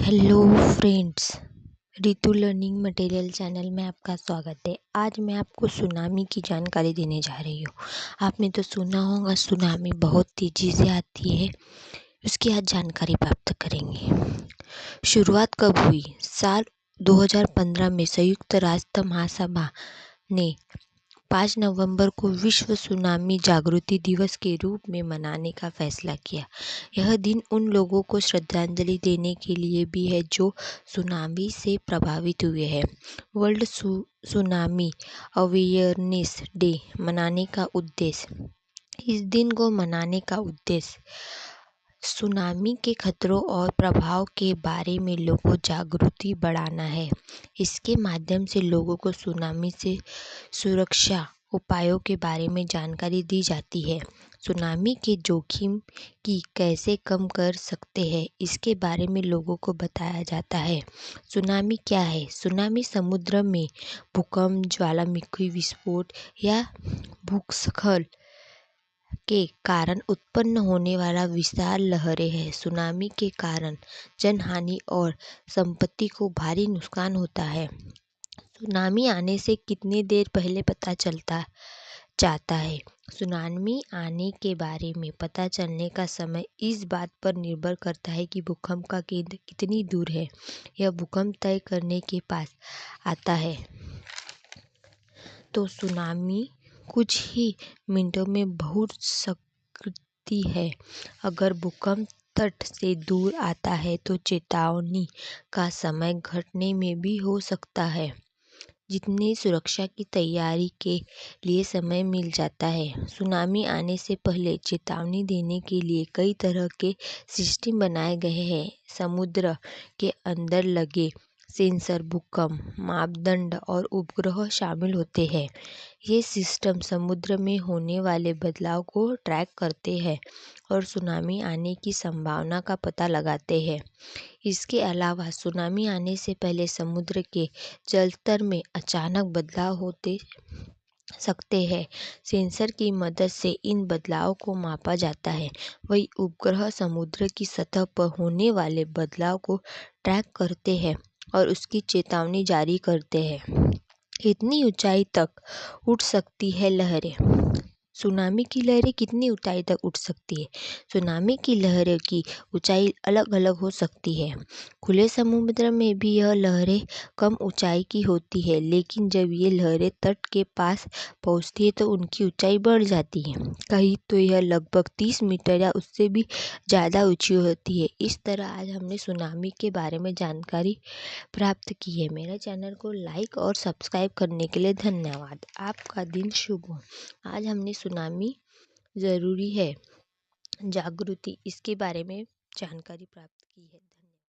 Hello friends, Ritu learning material channel में आपका स्वागत है। आज मैं आपको सुनामी की जानकारी देने जा रही हूँ। आपने तो सुना होगा सुनामी बहुत तेज़ी से आती है, उसकी आज जानकारी प्राप्त करेंगे। शुरुआत कब हुई? साल 2015 में संयुक्त राष्ट्र महासभा ने 5 नवंबर को विश्व सुनामी जागृति दिवस के रूप में मनाने का फैसला किया। यह दिन उन लोगों को श्रद्धांजलि देने के लिए भी है जो सुनामी से प्रभावित हुए हैं। वर्ल्ड सुनामी अवेयरनेस डे मनाने का उद्देश्य इस दिन को मनाने का उद्देश्य सुनामी के खतरों और प्रभाव के बारे में लोगों जागृति बढ़ाना है। इसके माध्यम से लोगों को सुनामी से सुरक्षा उपायों के बारे में जानकारी दी जाती है। सुनामी के जोखिम की कैसे कम कर सकते हैं, इसके बारे में लोगों को बताया जाता है। सुनामी क्या है? सुनामी समुद्र में भूकंप, ज्वालामुखी विस्फोट या भूस्खलन के कारण उत्पन्न होने वाला विशाल लहरें हैं। सुनामी के कारण जनहानि और संपत्ति को भारी नुकसान होता है। सुनामी आने से कितनी देर पहले पता जाता है? सुनामी आने के बारे में पता चलने का समय इस बात पर निर्भर करता है कि भूकंप का केंद्र कितनी दूर है। यह भूकंप तय करने के पास आता है तो सुनामी कुछ ही मिनटों में बहुत सकती है। अगर भूकंप तट से दूर आता है तो चेतावनी का समय घटने में भी हो सकता है। जितनी सुरक्षा की तैयारी के लिए समय मिल जाता है। सुनामी आने से पहले चेतावनी देने के लिए कई तरह के सिस्टम बनाए गए हैं। समुद्र के अंदर लगे सेंसर, भूकंप मापदंड और उपग्रह शामिल होते हैं। ये सिस्टम समुद्र में होने वाले बदलाव को ट्रैक करते हैं और सुनामी आने की संभावना का पता लगाते हैं। इसके अलावा सुनामी आने से पहले समुद्र के जलस्तर में अचानक बदलाव होते सकते हैं। सेंसर की मदद से इन बदलावों को मापा जाता है। वही उपग्रह समुद्र की सतह पर होने वाले बदलाव को ट्रैक करते हैं और उसकी चेतावनी जारी करते हैं। इतनी ऊंचाई तक उठ सकती है लहरें। सुनामी की लहरें कितनी ऊंचाई तक उठ सकती है? सुनामी की लहरों की ऊंचाई अलग अलग हो सकती है। खुले समुद्र में भी यह लहरें कम ऊंचाई की होती है, लेकिन जब ये लहरें तट के पास पहुंचती है तो उनकी ऊंचाई बढ़ जाती है। कहीं तो यह लगभग 30 मीटर या उससे भी ज़्यादा ऊंची होती है। इस तरह आज हमने सुनामी के बारे में जानकारी प्राप्त की है। मेरे चैनल को लाइक और सब्सक्राइब करने के लिए धन्यवाद। आपका दिन शुभ हो। आज हमने सुनामी ज़रूरी है जागृति इसके बारे में जानकारी प्राप्त की है।